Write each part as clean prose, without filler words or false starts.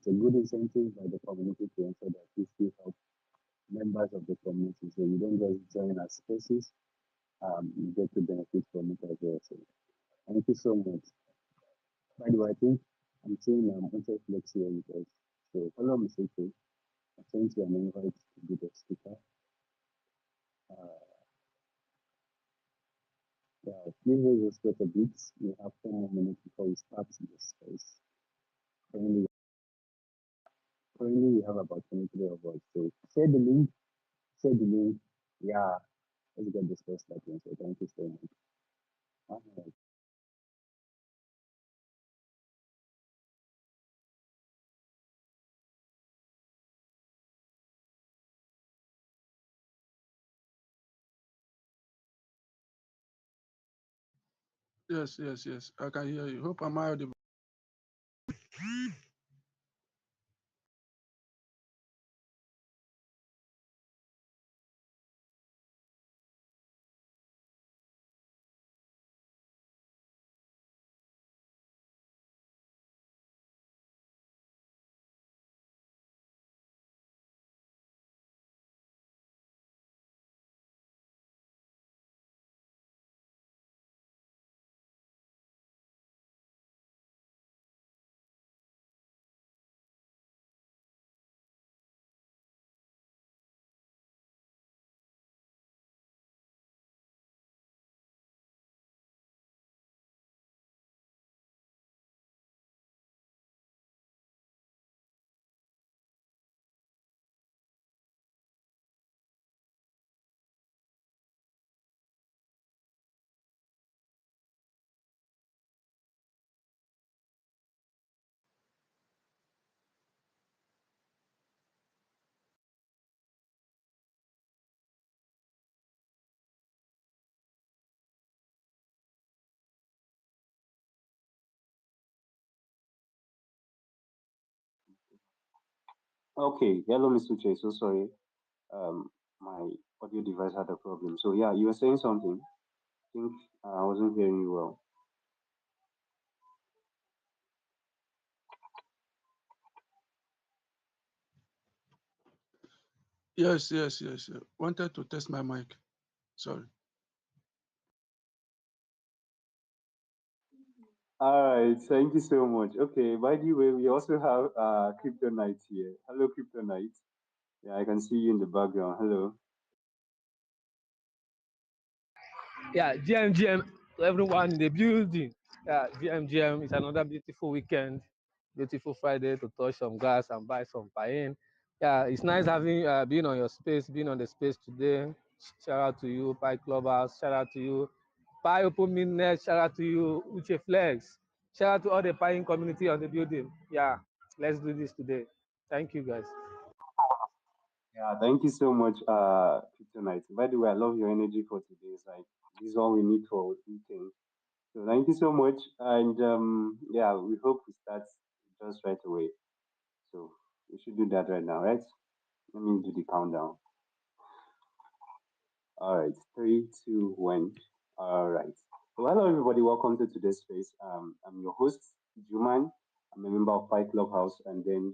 it's a good incentive by the community to ensure that we still help members of the community. So you don't just join as spaces, you get to benefit from it as well. So thank you so much. By the way, I think I'm seeing Interflex here with us. So follow me, Seke. I sent you an invite to be the speaker. Uh, yeah, please hold us with a bit. We have 4 more minutes before we start this space. Currently, currently we have about 23 of us. So share the link, share the link. Yeah, let's get this first started. So thank you so much. Alright. Yes, yes, yes. I can hear you. Hope I'm audible. Okay, hello, Mr. Che. So sorry. My audio device had a problem. So yeah, you were saying something. I think I wasn't hearing you well. Yes, yes, yes, yes. Wanted to test my mic. Sorry. All right, thank you so much. Okay, by the way, we also have Kryptonite here. Hello, Kryptonite. Yeah, I can see you in the background. Hello. Yeah, GM, to everyone in the building. Yeah, GM, it's another beautiful weekend, beautiful Friday to touch some grass and buy some pain. Yeah, it's nice having being on your space, being on the space today. Shout out to you, Pi Clubhouse. Shout out to you, Pi Open Midnet. Shout out to you, Uche Flex. Shout out to all the Pi community on the building. Yeah, let's do this today. Thank you, guys. Yeah, thank you so much, Kryptonite. By the way, I love your energy for today. It's like this is all we need for weekend. So thank you so much, and yeah, we hope we start just right away. So we should do that right now, right? Let me do the countdown. All right, three, two, one. All right. So hello, everybody. Welcome to today's space. I'm your host, Juman. I'm a member of Pi Clubhouse, and then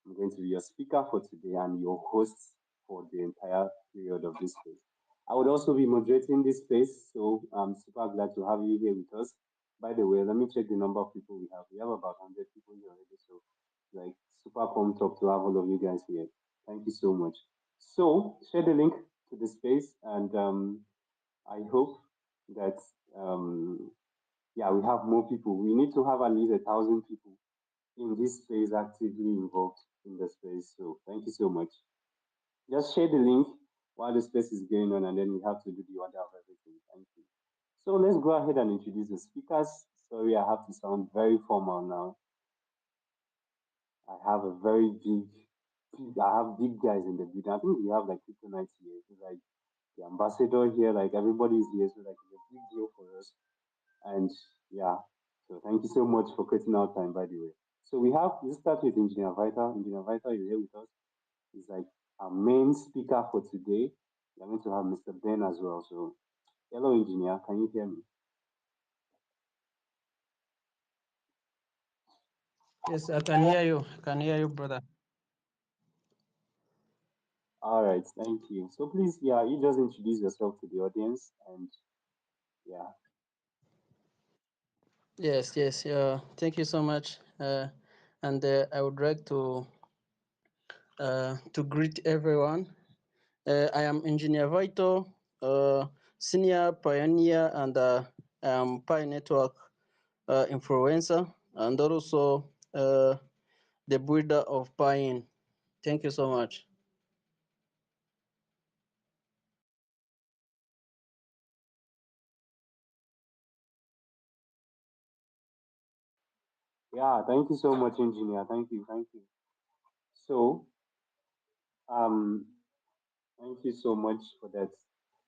I'm going to be your speaker for today and your host for the entire period of this space. I would also be moderating this space, so I'm super glad to have you here with us. By the way, let me check the number of people we have. We have about 100 people here already, so like super pumped up to have all of you guys here. Thank you so much. So share the link to the space, and I hope that yeah, we have more people. We need to have at least 1,000 people in this space actively involved in the space. So thank you so much. Just share the link while the space is going on, and then we have to do the order of everything. Thank you. So let's go ahead and introduce the speakers. Sorry, I have to sound very formal now. I have a very I have big guys in the building. I think we have like people nights here. It's like the ambassador here, like everybody is here, so like it's a big deal for us. And yeah, so thank you so much for creating our time, by the way. So let's start with Engineer Vita. Engineer Vita is here with us. He's like our main speaker for today. We're going to have Mr. Ben as well. So hello, Engineer. Can you hear me? Yes, I can hear you. I can hear you, brother. All right, thank you. So please, yeah, you just introduce yourself to the audience and yeah. Yes, yes. Thank you so much. And I would like to greet everyone. I am Engineer Vito, senior pioneer, and I am Pi Network influencer, and also the builder of Piin. Thank you so much. Yeah, thank you so much, engineer. Thank you, thank you. So, um, thank you so much for that.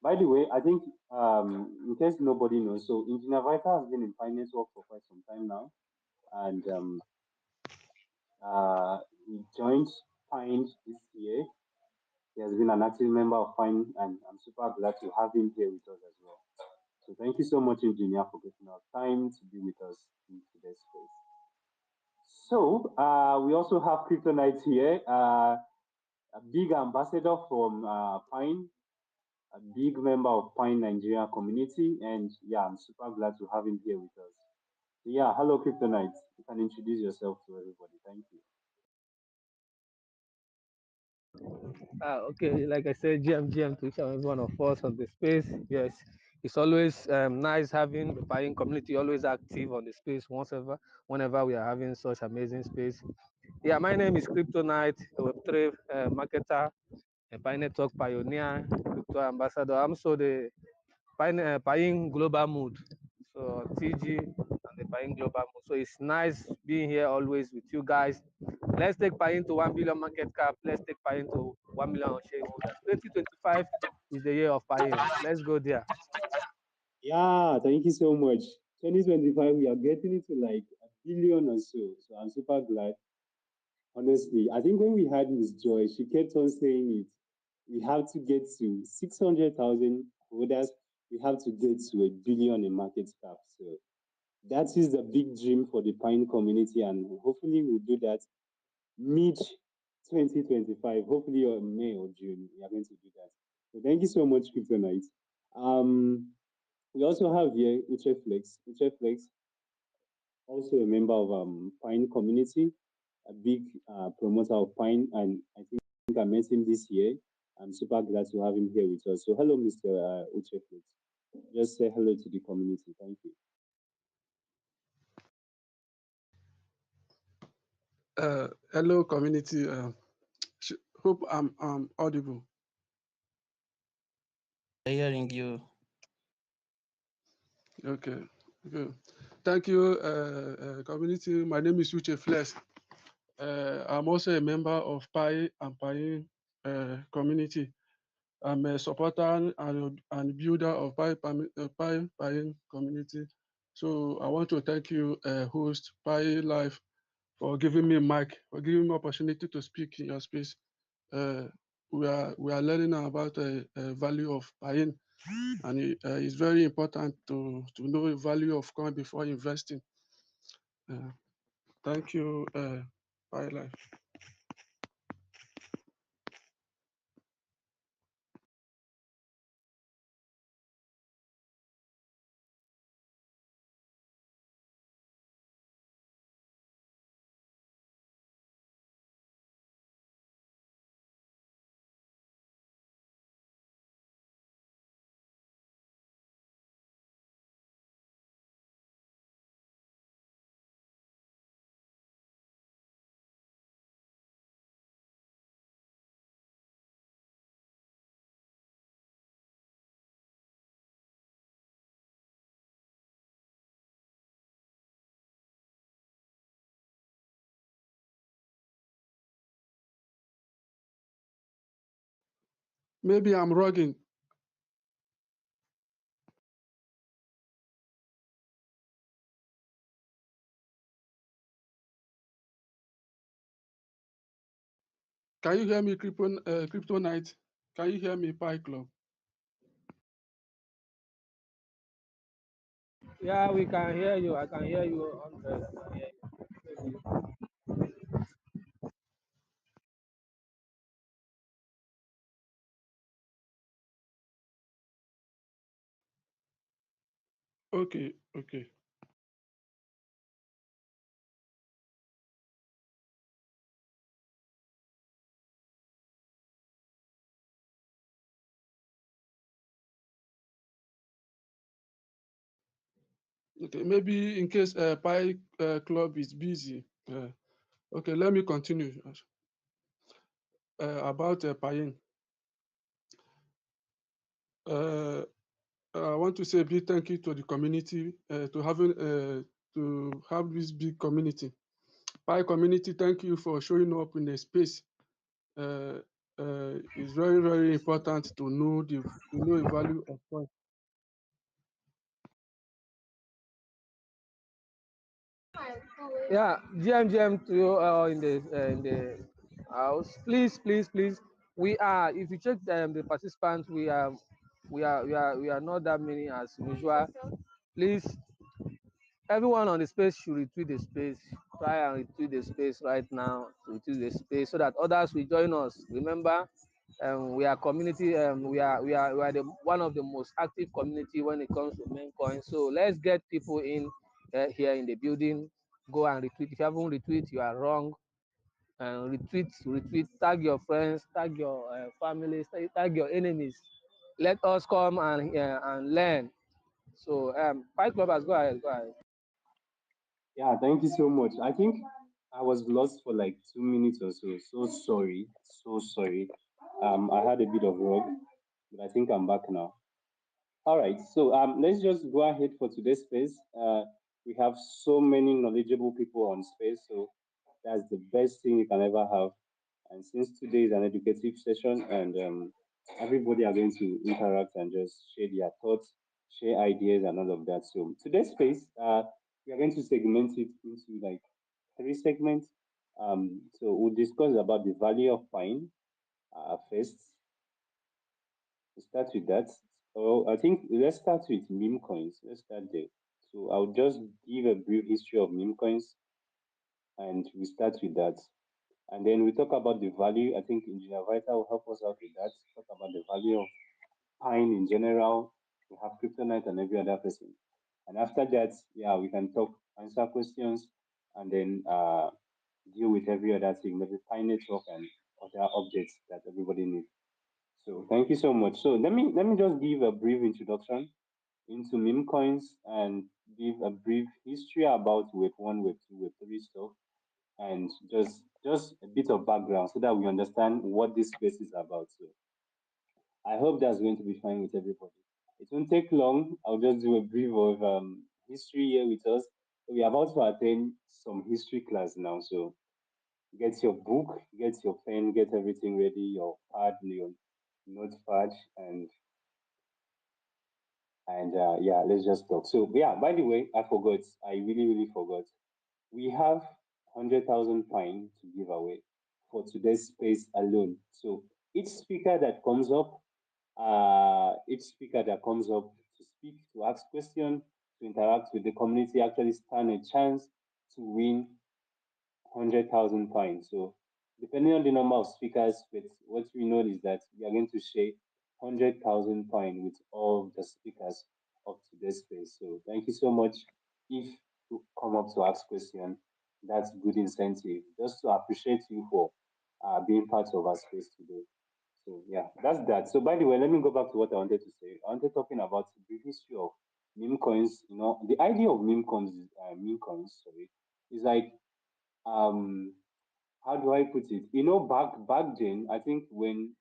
By the way, I think in case nobody knows, so Engineer Vita has been in finance work for quite some time now, and he joined Find this year. He has been an active member of Find, and I'm super glad to have him here with us as well. So thank you so much, Engineer, for getting our time to be with us in today's space. So we also have Kryptonite here, a big ambassador from Pine, a big member of Pine Nigeria community, and yeah, I'm super glad to have him here with us. So yeah, hello Kryptonite. You can introduce yourself to everybody. Thank you. Okay, like I said, GM to each and every one of us on the space. Yes, it's always nice having the buying community always active on the space whenever we are having such amazing space. Yeah, my name is Kryptonite, a Web3 marketer, a Pi Network pioneer, crypto ambassador. I'm also the Buying Global Mood. So TG and the Buying Global Mood. So it's nice being here always with you guys. Let's take Buying to 1 billion market cap. Let's take Buying to 1 million shareholders. 2025 is the year of Buying. Let's go there. Yeah, thank you so much. 2025, we are getting into like a billion or so. So I'm super glad. Honestly, I think when we had Miss Joy, she kept on saying it. We have to get to 600,000 holders. We have to get to a billion in market cap. So that is the big dream for the Pine community, and hopefully we'll do that mid 2025. Hopefully, or May or June, we are going to do that. So thank you so much, Kryptonite. We also have here Ucheflex. Ucheflex, also a member of Pine community, a big promoter of Pine, and I think I met him this year. I'm super glad to have him here with us. So hello, Mr. Ucheflex. Just say hello to the community. Thank you. Hello, community. Hope I'm audible. Hearing you. Okay. Okay. Thank you, community. My name is Uche Flex. I'm also a member of Pi and Pi community. I'm a supporter and builder of Pi community. So I want to thank you, host Pi Life, for giving me a mic, for giving me opportunity to speak in your space. We are learning about the value of buying, and it's very important to know the value of coin before investing. Uh, Thank you, Pi Life. Maybe I'm rugging. Can you hear me, Kryptonite? Can you hear me, Pi Club? Yeah, we can hear you. I can hear you. 100. I can hear you. Okay, okay. Okay, maybe in case Pi Club is busy. Okay, let me continue about Piin. I want to say a big thank you to the community to have this big community. Pi community, thank you for showing up in the space. It's very, very important to know the value of Pi. Yeah, GM to you in the house. Please, please, please. We are. If you check the participants, we are not that many as usual. Please, everyone on the space should retweet the space. Try and retweet the space right now. Retweet the space so that others will join us. Remember, we are community. We are one of the most active community when it comes to meme coins. So let's get people in here in the building. Go and retweet. If you haven't retweet, you are wrong. And retweet. Tag your friends. Tag your families. Tag your enemies. Let us come and learn. So, Fight Clubbers, go ahead. Go ahead. Yeah, thank you so much. I think I was lost for like 2 minutes or so. So sorry. So sorry. I had a bit of rug, but I think I'm back now. All right, so let's just go ahead for today's space. We have so many knowledgeable people on space, so that's the best thing you can ever have. And since today is an educative session, and everybody are going to interact and just share their thoughts, share ideas, and all of that. So today's space, we are going to segment it into like 3 segments. So we'll discuss about the value of pine first. To start with that, oh, I think let's start with meme coins. Let's start there. So I'll just give a brief history of meme coins, and we start with that. And then we talk about the value. I think Engineer Vita will help us out with that. Talk about the value of Pine in general. We have Kryptonite and every other person. And after that, yeah, we can talk, answer questions, and then deal with every other thing, maybe Pine Network and other objects that everybody needs. So thank you so much. So let me just give a brief introduction into meme coins and give a brief history about Web 1, Web 2, Web 3 stuff, and just a bit of background so that we understand what this space is about. So I hope that's going to be fine with everybody. It won't take long. I'll just do a brief of history here with us. We're about to attend some history class now, so get your book, get your pen, get everything ready, your pad, your notepad, and yeah, let's just talk. So yeah, by the way, I forgot. I really forgot. We have 100,000 fine to give away for today's space alone. So each speaker that comes up to speak, to ask questions, to interact with the community, actually stand a chance to win 100,000 points. So, depending on the number of speakers, but what we know is that we are going to share 100,000 points with all the speakers of today's space. So, thank you so much. If you come up to ask question, that's good incentive just to appreciate you for being part of our space today. So, yeah, that's that. So, by the way, let me go back to what I wanted to say. I wanted talking about the brief history of meme coins. You know, the idea of meme coins, sorry, is like um how do I put it? You know, back then, I think when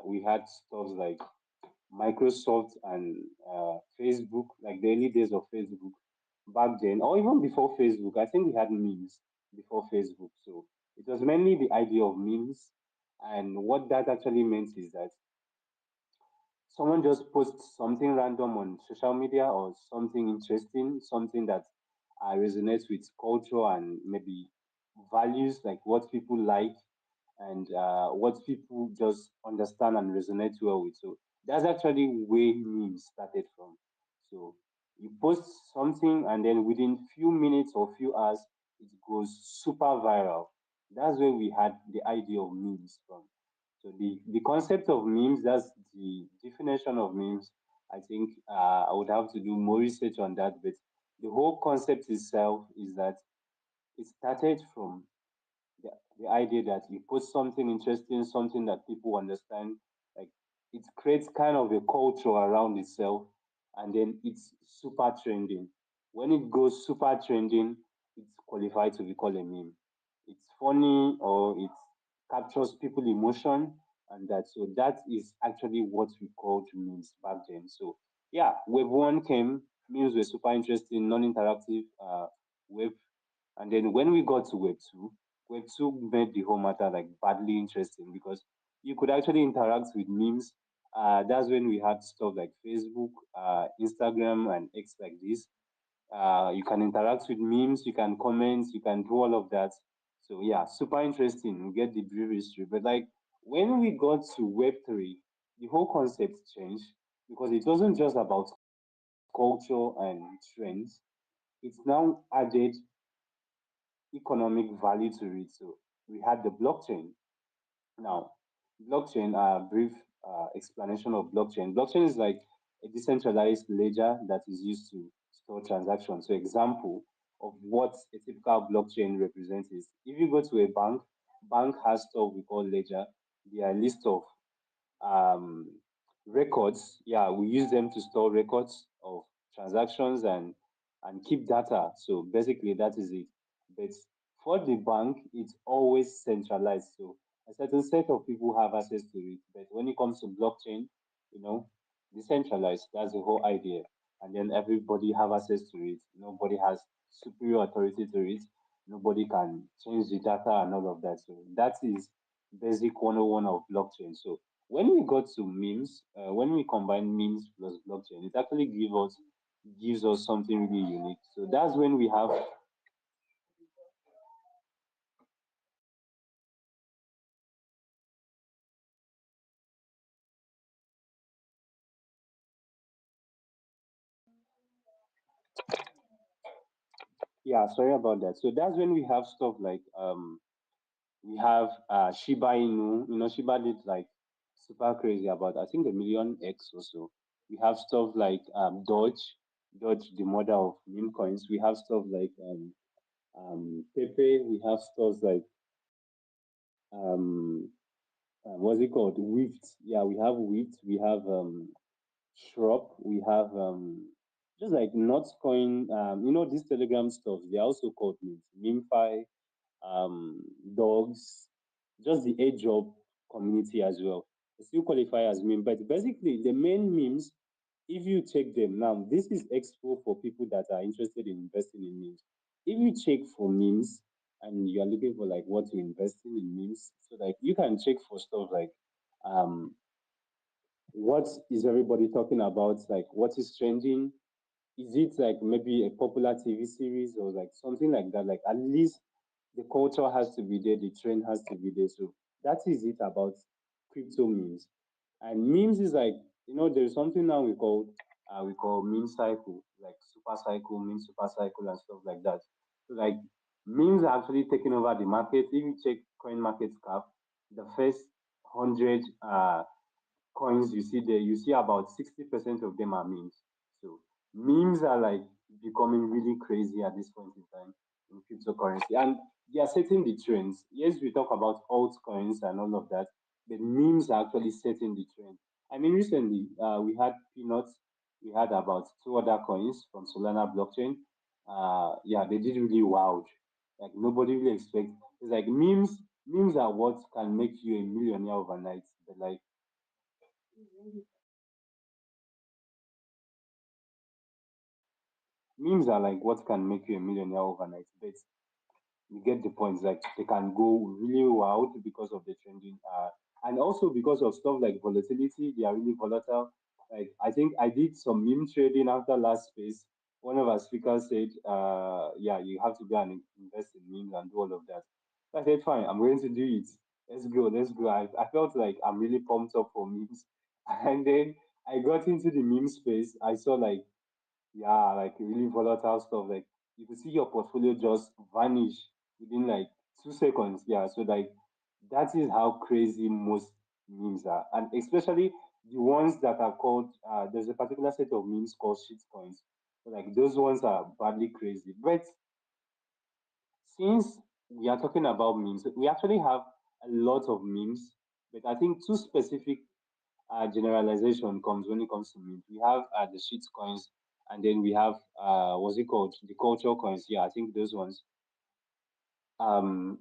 we had stuff like Microsoft and Facebook, like the early days of Facebook, back then, or even before Facebook, I think we had memes before Facebook. So it was mainly the idea of memes, and what that actually meant is that someone just posts something random on social media or something interesting, something that resonates with culture and maybe values, like what people like and what people just understand and resonate well with. So that's actually where memes started from. So you post something and then within few minutes or few hours, it goes super viral. That's where we had the idea of memes from. So the concept of memes, that's the definition of memes. I think I would have to do more research on that. But the whole concept itself is that it started from the idea that you put something interesting, something that people understand, like it creates kind of a culture around itself, and then it's super trending. When it goes super trending, it's qualified to be called a meme. It's funny or it captures people emotion, and that so that is actually what we called memes back then. So yeah, wave one came, memes were super interesting, non-interactive wave, and then when we got to wave two made the whole matter like badly interesting because you could actually interact with memes. That's when we had stuff like Facebook, Instagram, and X like this. You can interact with memes, you can comment, you can do all of that. So yeah, super interesting. We get the brief history, but like when we got to Web3, the whole concept changed because it wasn't just about culture and trends. It's now added economic value to it. So we had the blockchain. Now, blockchain, brief explanation of blockchain. Blockchain is like a decentralized ledger that is used to store transactions. So, example of what a typical blockchain represents is if you go to a bank has stuff we call ledger. There are a list of um, records. Yeah, we use them to store records of transactions and keep data. So basically, that is it. But for the bank, it's always centralized. So a certain set of people have access to it. But when it comes to blockchain, you know, decentralized. That's the whole idea. And then everybody have access to it. Nobody has superior authority to it. Nobody can change the data and all of that. So that is basic 101 of blockchain. So when we got to memes, when we combine memes plus blockchain, it actually gives us something really unique. So that's when we have yeah, sorry about that. So that's when we have stuff like we have Shiba Inu. Shiba did like super crazy about I think a million X or so. We have stuff like Doge, the mother of meme coins. We have stuff like Pepe. We have stuff like um, what's it called? Wift. Yeah, we have Wift. We have Shrub. We have just like Notcoin. These Telegram stuff. They're also called memes. MemeFi, dogs, just the age job community as well. They still qualify as meme, but basically the main memes, if you check them now, this is expo for people that are interested in investing in memes. If you check for memes and you are looking for like what to invest in memes, so like you can check for stuff like um what is everybody talking about, like what is trending, is it like maybe a popular TV series or like something like that? Like at least the culture has to be there, the trend has to be there. So that is it about crypto memes. And memes is like, there's something now we call meme cycle, like super cycle, meme super cycle and stuff like that. So like memes are actually taking over the market. If you check coin market cap, the first 100 coins you see there, you see about 60% of them are memes. So memes are like becoming really crazy at this point in time in cryptocurrency. And they are setting the trends. Yes, we talk about altcoins and all of that, but memes are actually setting the trend. I mean, recently we had Peanuts, we had about two other coins from Solana blockchain. Yeah, they did really wild. Like nobody really expect. It's like memes are what can make you a millionaire overnight. But like memes are like what can make you a millionaire overnight, but you get the point. Like they can go really wild because of the trending, and also because of stuff like volatility. They are really volatile. Like I think I did some meme trading after last space. One of our speakers said, "Yeah, you have to go and invest in memes and do all of that." So I said, "Fine, I'm going to do it. Let's go, let's go." I felt like I'm really pumped up for memes, and then I got into the meme space. I saw like yeah, like really volatile stuff. Like you could see your portfolio just vanish within like 2 seconds. Yeah, so like that is how crazy most memes are, and especially the ones that are called there's a particular set of memes called shit coins. So like those ones are badly crazy. But since we are talking about memes, we actually have a lot of memes. But I think two specific generalization comes when it comes to memes. We have the shit coins, and then we have what's it called? The culture coins. Yeah, I think those ones. Um,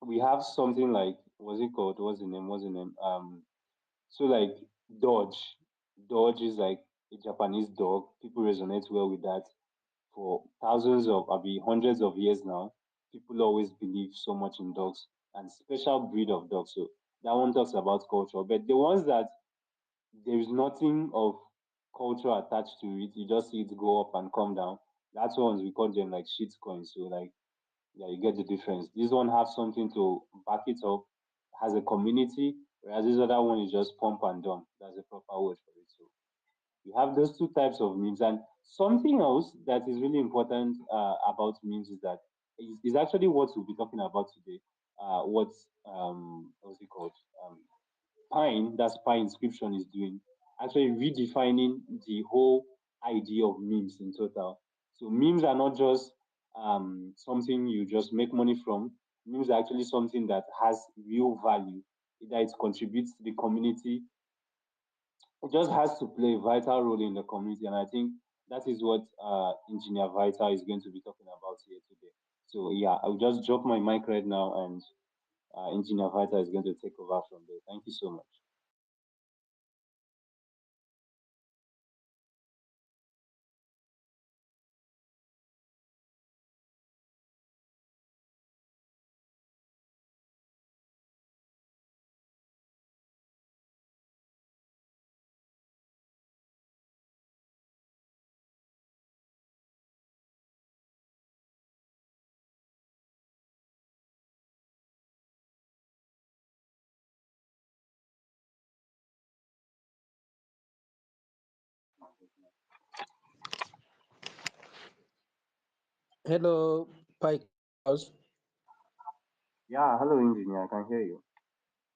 we have something like what's it called? What's the name? What's the name? So like Dodge. Dodge is like a Japanese dog. People resonate well with that for thousands of, I mean, hundreds of years now. People always believe so much in dogs and special breed of dogs. So that one talks about culture. But the ones that there is nothing of culture attached to it, you just see it go up and come down. That's ones we call them like shit coins. So like yeah, you get the difference. This one has something to back it up, has a community, whereas this other one is just pump and dump. That's a proper word for it. So you have those two types of memes. And something else that is really important about memes is that is actually what we'll be talking about today. What's it called? Pine, that's Pine inscription is doing, actually redefining the whole idea of memes in total. So memes are not just something you just make money from. Memes are actually something that has real value. Either it contributes to the community, it just has to play a vital role in the community. And I think that is what Engineer Vita is going to be talking about here today. So yeah, I'll just drop my mic right now, and Engineer Vita is going to take over from there. Thank you so much. Hello, Pike House. Yeah, hello, engineer. I can hear you.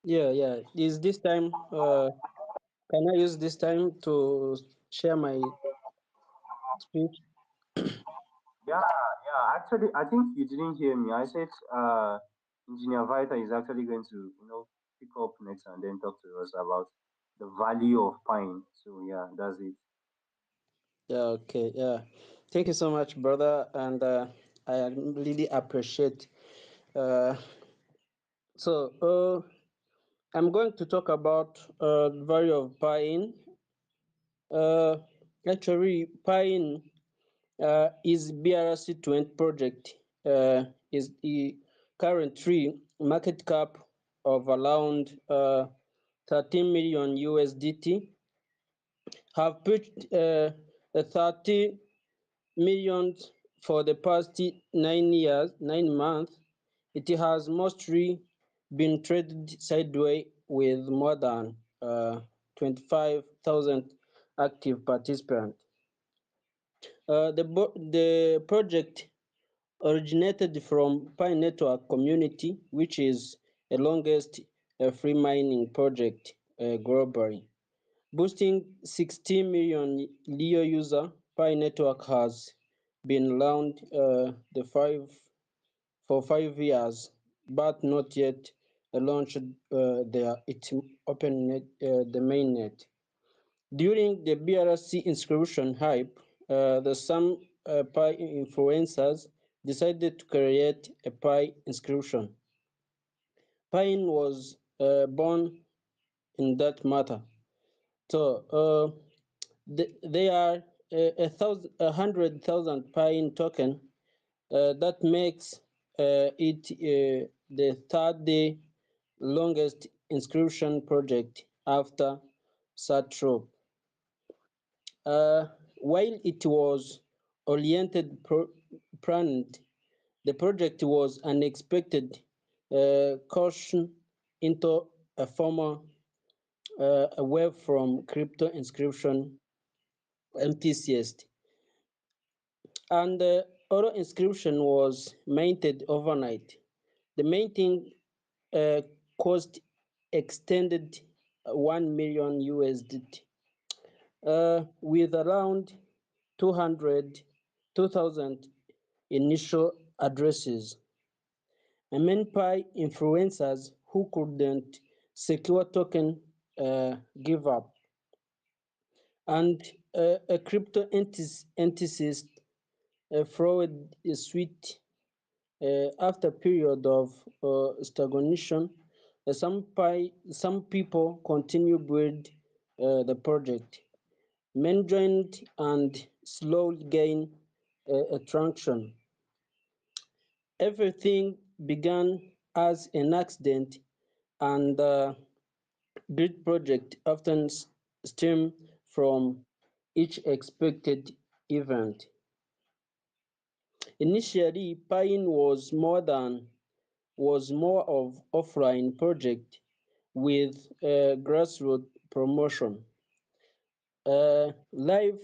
Yeah, yeah. Is this time? Can I use this time to share my speech? Yeah, yeah. Actually, I think you didn't hear me. I said Engineer Vita is actually going to, pick up next and then talk to us about the value of pine. So yeah, that's it. Yeah. Okay. Yeah. Thank you so much, brother, and I really appreciate. Uh, so I'm going to talk about the value of buying. Uh, Actually, buying is BRC 20 project is the current free market cap of around 13 million USDT have pitched 30 millions for the past 9 years, 9 months. It has mostly been traded sideways with more than 25,000 active participants. The project originated from Pi Network community, which is the longest free mining project globally. Boasting 16 million Leo users, Pi Network has been around for 5 years, but not yet launched its open net, the mainnet. During the BRC inscription hype, some Pi influencers decided to create a Pi inscription. Pine was born in that matter. So they are 100,000 Pine token. That makes it the third day longest inscription project after Satrop. While it was oriented planned, the project was unexpected caution into a former away from crypto inscription MTCS, and the auto inscription was minted overnight. The minting uh, cost extended 1 million USD, with around 2,000 initial addresses. MNPI influencers who couldn't secure token give up, and a crypto enthusiast fraud suite after period of stagnation. Some people continue build the project. Men joined and slowly gain traction. Everything began as an accident, and great project often stem from each expected event. Initially, Piin was more of offline project with grassroots promotion, live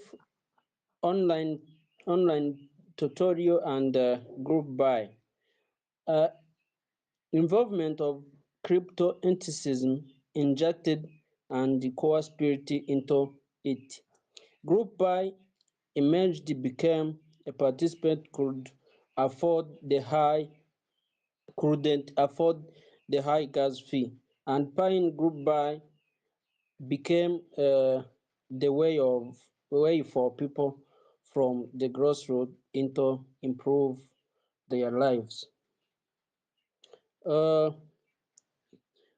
online online tutorial and group buy. Uh, Involvement of crypto enthusiasm injected and the core spirit into it. Group buy emerged became a participant afford the high couldn't afford the high gas fee, and buying group buy became the way for people from the grassroots into improve their lives. Uh,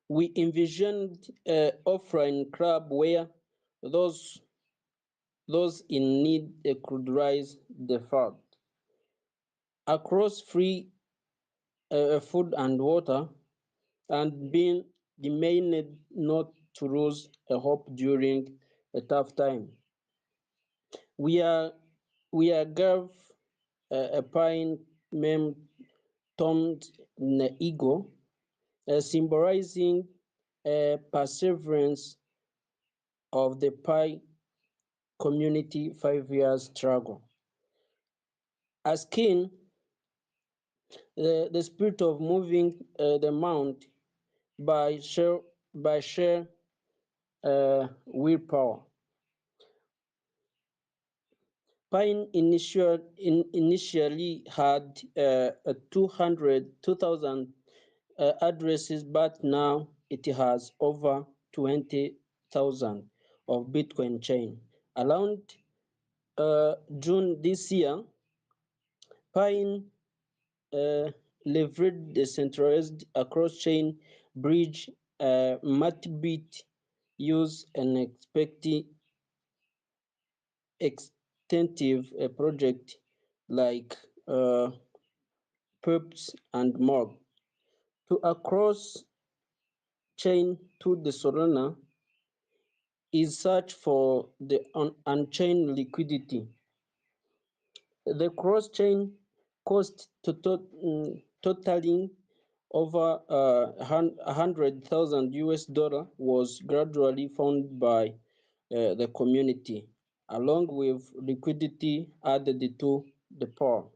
we envisioned offering club where those those in need could raise the fund across free food and water, and being demanded not to lose a hope during a tough time. We are we are gave a pine mem termed ego, symbolizing perseverance of the Pi community 5 years struggle. As kin, the spirit of moving the mount by sheer willpower. Pine initially had 2,000 addresses, but now it has over 20,000 of Bitcoin chain. Around June this year, Pine uh, leveraged the centralized across-chain bridge Matbit use an extensive project like Perps and more to across-chain to the Solana is search for the unchained liquidity. The cross-chain cost totaling over 100,000 US dollar was gradually found by the community, along with liquidity added to the pool.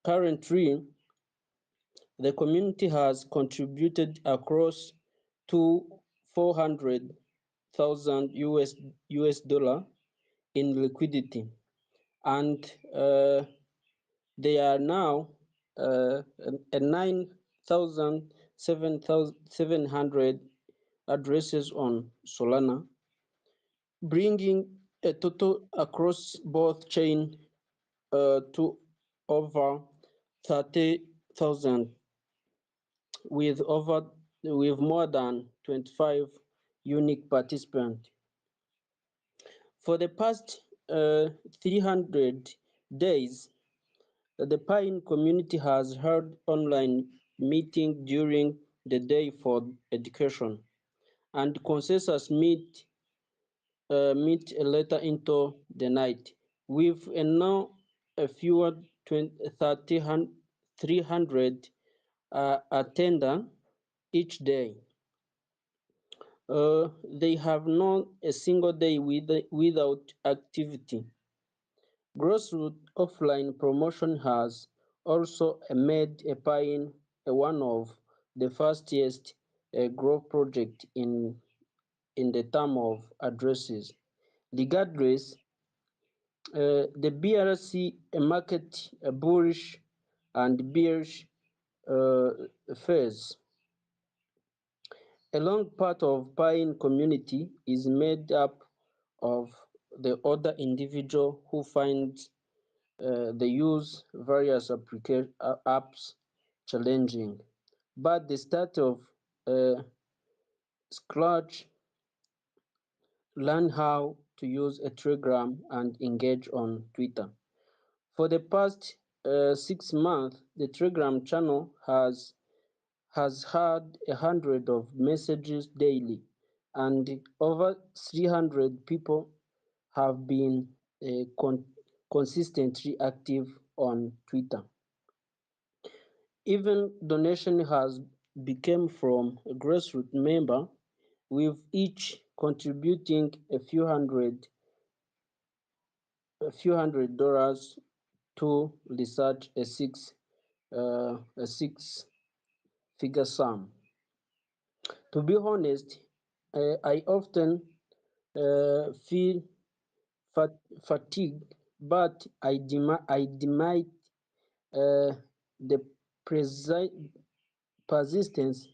Currently, the community has contributed across to 400,000 US dollar in liquidity, and they are now a 9,700 addresses on Solana, bringing a total across both chain to over 30,000, with more than 25 unique participants. For the past 300 days, the Pine community has held online meetings during the day for education, and consensus meet later into the night, with now a fewer 300 attendants each day. They have not a single day without activity. Grassroots offline promotion has also made Pine one of the fastest growth projects in in the term of addresses. Regardless, the BRC market bullish and bearish phase. A long part of Piin community is made up of the other individual who find they use various apps challenging, but the start of scratch, learn how to use a Telegram and engage on Twitter. For the past 6 months, the Telegram channel has had 100 of messages daily, and over 300 people have been consistently active on Twitter. Even donation has become from a grassroots member, with each contributing a few hundred dollars to research a six-figure sum. To be honest, I often feel fatigued, but I demand the persistence.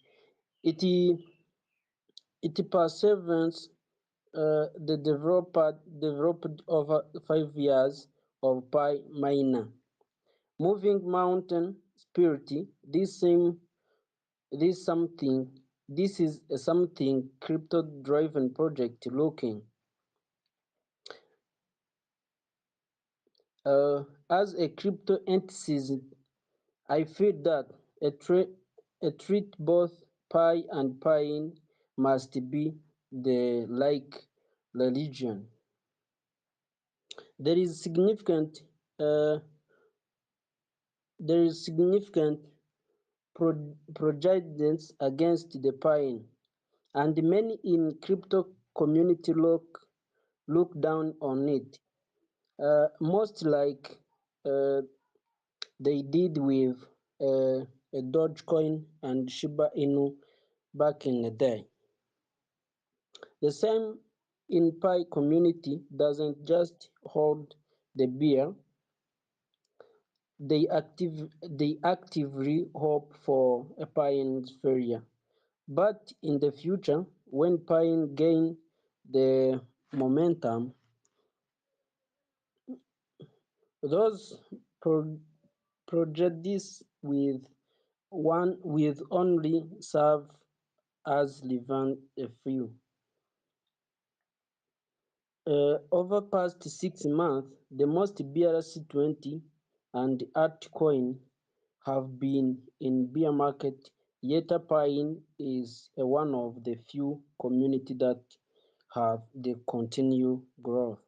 It perseverance the developed over 5 years of Pi Miner. Moving mountain spirit. This is something crypto-driven project looking as a crypto entity. I feel that a treat both Pi and Piin must be the like religion. There is significant uh, there is significant prejudice against the Piin, and many in crypto community look down on it, most like uh, they did with Dogecoin and Shiba Inu back in the day. The same in Pi community doesn't just hold the beer, they actively hope for a Pine's failure. But in the future, when Pine gain the momentum, those projects with only serve as relevant a few. Over past 6 months, the most BRC20 and altcoin have been in bear market, yet Pine is one of the few community that have the continue growth.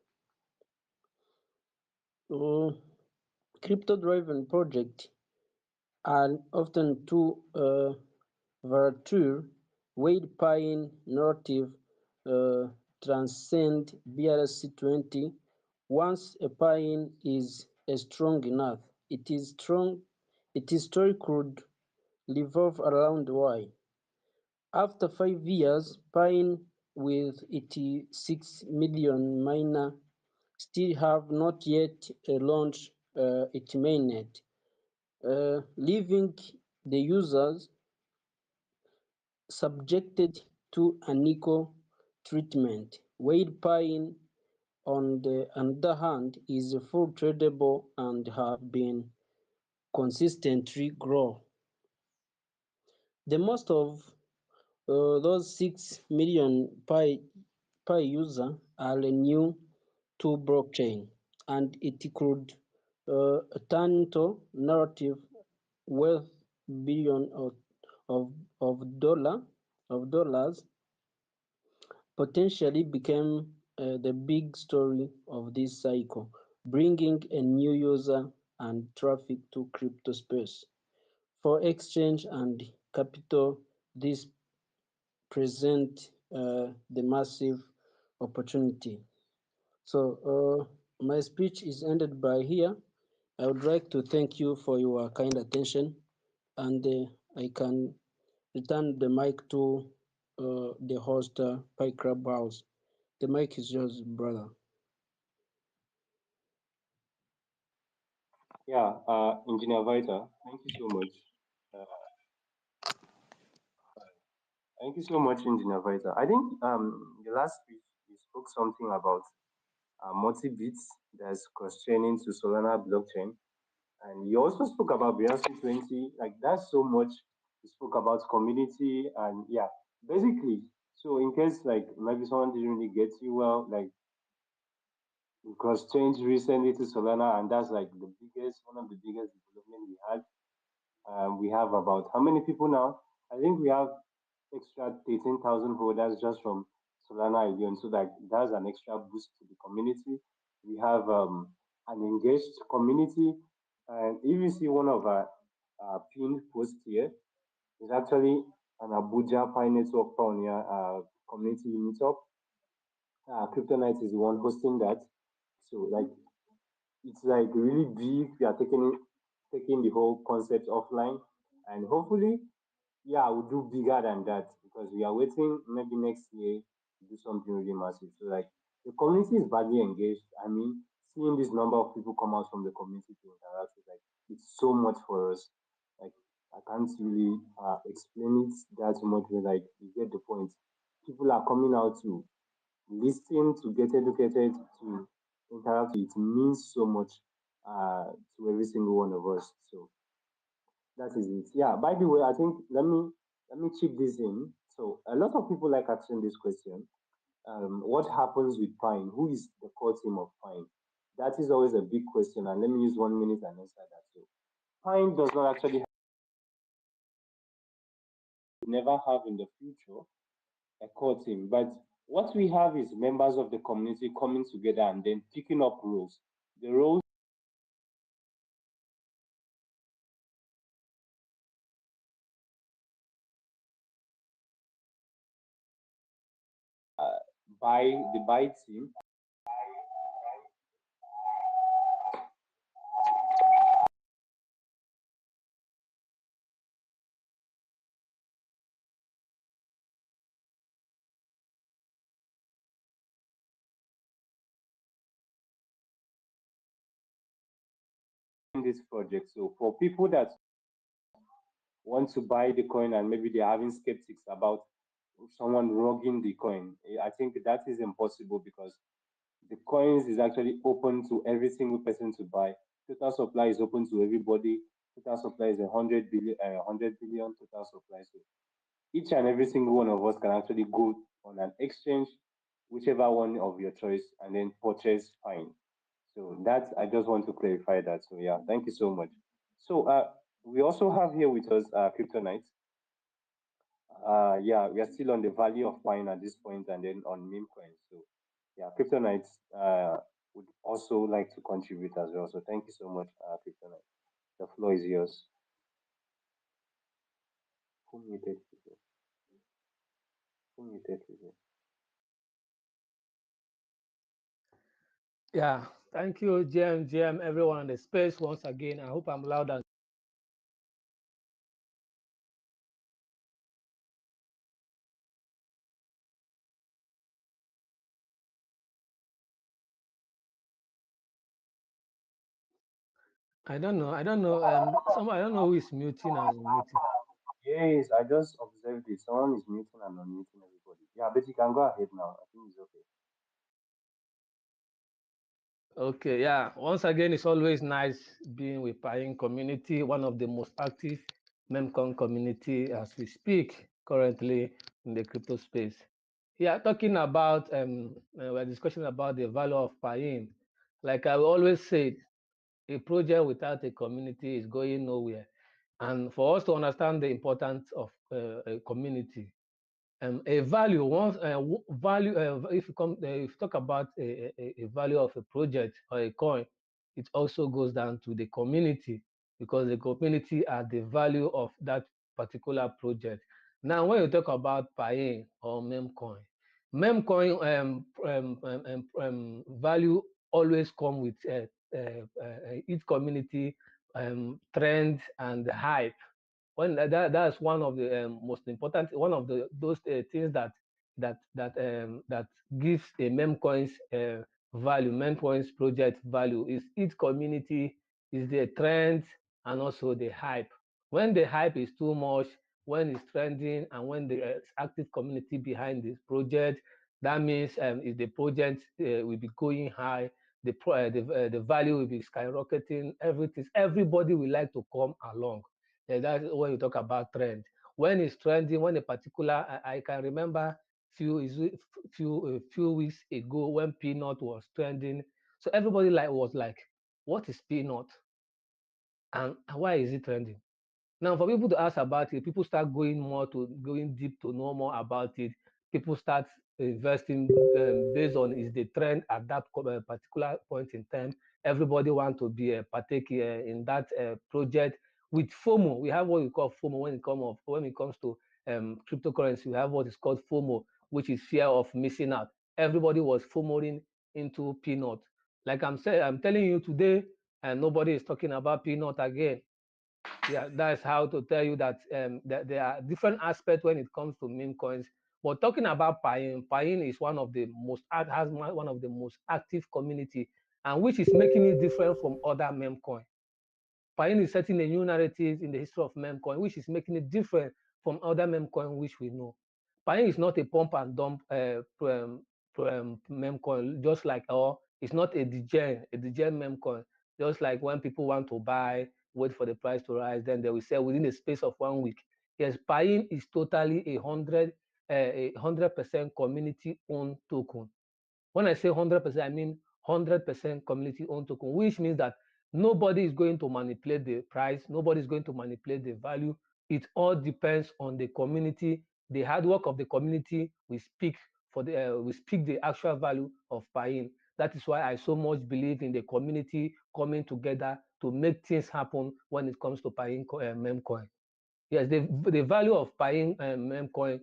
Um Crypto-driven projects are often too volatile, while Pine narrative transcend BRC20. Once a Pine is strong enough, its story could revolve around why. After 5 years, Pine, with its 6 million miner, still have not yet launched its mainnet, leaving the users subjected to unequal treatment, while Pine, on the other hand, is full tradable and have been consistently grow. The most of those 6 million Pi users are new to blockchain, and it could turn into narrative worth billion of, of dollar of dollars, potentially became the big story of this cycle, bringing a new user and traffic to crypto space. For exchange and capital, this present the massive opportunity. So my speech is ended by here. I would like to thank you for your kind attention, and I can return the mic to the host, Pi Crab House. The mic is yours, brother. Yeah, Engineer Vita, thank you so much. Uh, Thank you so much, Engineer Vita. I think the last speech you spoke something about multi-bits that's cross-chaining to Solana blockchain, and you also spoke about BRC20. Like that's so much. You spoke about community, and yeah, basically. So in case like maybe someone didn't really get you well, like cross-change recently to Solana, and that's like the biggest, one of the biggest development we had. We have about how many people now? I think we have extra 13,000 holders just from Solana alone. So that that's an extra boost to the community. We have an engaged community. And if you see one of our pinned posts here, it's actually an Abuja Pi Network Pioneer community meetup. Kryptonite is the one hosting that. So like it's like really big. We are taking the whole concept offline, and hopefully, yeah, we'll do bigger than that because we are waiting maybe next year to do something really massive. So like the community is badly engaged. I mean, seeing this number of people come out from the community to interact is like it's so much for us. Like I can't really explain it that much, but like you get the point. People are coming out to listen, to get educated, to interact. It means so much to every single one of us. So that is it. Yeah. By the way, I think let me chip this in. So a lot of people like asking this question. What happens with Pine? Who is the core team of Pine? That is always a big question, and let me use 1 minute and answer that. So Pine does not actually never have in the future a core team, but what we have is members of the community coming together and then picking up roles. The roles by the by team in this project. So for people that want to buy the coin and maybe they're having skeptics about someone rogging the coin, I think that is impossible because the coins is actually open to every single person to buy. Total supply is open to everybody. Total supply is 100 billion, 100 billion total supply. So each and every single one of us can actually go on an exchange, whichever one of your choice, and then purchase fine. So that I just want to clarify that. So yeah, thank you so much. So we also have here with us Kryptonite. Yeah, we are still on the value of Pine at this point, and then on meme coins. So yeah, Kryptonite would also like to contribute as well. So thank you so much, Kryptonite. The floor is yours. Who muted people? Who muted people? Yeah, thank you, GM, everyone in the space once again. I hope I'm loud and I don't know. I don't know who is muting and unmuting. Yes, I just observed it. Someone is muting and unmuting everybody. Yeah, but you can go ahead now. I think it's okay. Okay, yeah. Once again, it's always nice being with Piin community, one of the most active memcon community as we speak currently in the crypto space. Yeah, talking about we're discussing about the value of Piin. Like I always say, a project without a community is going nowhere. And for us to understand the importance of a community, a value once value if you come if you talk about a value of a project or a coin, it also goes down to the community because the community are the value of that particular project. Now when you talk about Piin or memcoin value always come with each community trend and hype That's one of the most important, one of those things that gives a meme coins value, meme coins project value, is each community, is the trend and also the hype. When the hype is too much, when it's trending, and when the active community behind this project, that means if the project will be going high, the value will be skyrocketing. Everybody will like to come along. That's when you talk about trend. When it's trending, when a particular, I can remember few weeks ago when peanut was trending. So everybody was like, what is peanut and why is it trending? Now, for people to ask about it, people start going deep to know more about it. People start investing based on is the trend at that particular point in time. Everybody want to be a partake in that project with FOMO. We have what we call FOMO when it comes to cryptocurrency. We have what is called FOMO, which is fear of missing out. Everybody was FOMOing into peanut. Like I'm telling you today, and nobody is talking about peanut again. Yeah, that's how to tell you that there are different aspects when it comes to meme coins. But talking about Piin is one of the most active community, and which is making it different from other meme coins. Piin is setting a new narrative in the history of meme coin, which is making it different from other meme coin which we know. Piin is not a pump and dump meme coin, just like, or it's not a degen meme coin, just like when people want to buy, wait for the price to rise, then they will sell within the space of 1 week. Yes, Piin is totally 100% community owned token. When I say 100%, I mean 100% community owned token, which means that nobody is going to manipulate the price, nobody is going to manipulate the value. It all depends on the community. The hard work of the community we speak the actual value of Piin. That is why I so much believe in the community coming together to make things happen when it comes to Piin meme coin. Yes, the value of buying meme coin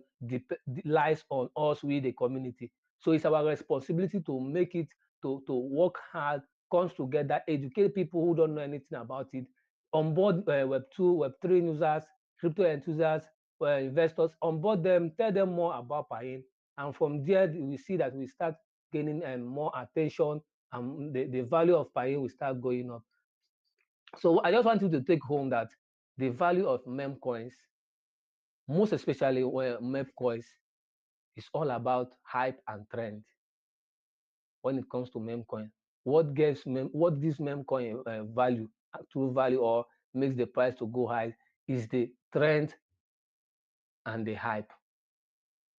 lies on us, we the community. So it's our responsibility to make it, to work hard, comes together, educate people who don't know anything about it, onboard Web2, Web3 users, crypto enthusiasts, investors, onboard them, tell them more about buying. And from there, we see that we start gaining more attention, and the value of buying will start going up. So I just want you to take home that the value of meme coins, most especially meme coins, is all about hype and trend when it comes to meme coin. What gives meme coin value, true value, or makes the price to go high is the trend and the hype.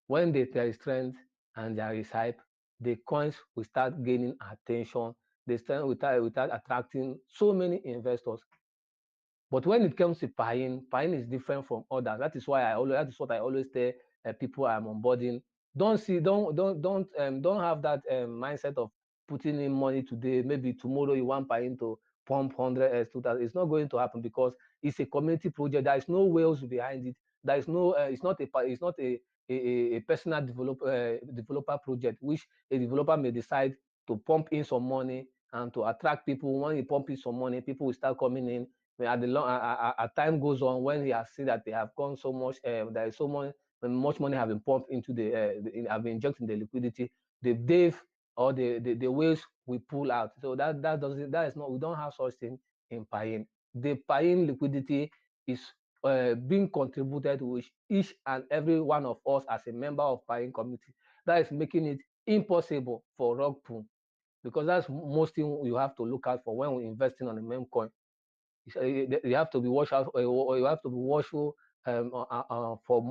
When there is trend and there is hype, the coins will start gaining attention. They start without attracting so many investors. But when it comes to Piin is different from others. That is what I always tell people I'm onboarding. Don't have that mindset of putting in money today. Maybe tomorrow you want Piin to pump 100x, 2000. It's not going to happen because it's a community project. There is no whales behind it. There is no. It's not a personal developer project, which a developer may decide to pump in some money and to attract people. When you pump in some money, people will start coming in. As time goes on, when he has seen that they have gone so much, there is so much money have been pumped into have been injected in the liquidity, the Dave or the waves we pull out. So that is not, we don't have such thing in Piin. The Piin liquidity is being contributed with each and every one of us as a member of Piin community. That is making it impossible for rug pull, because that's most thing you have to look out for when we're investing on a meme coin. You have to be watchful for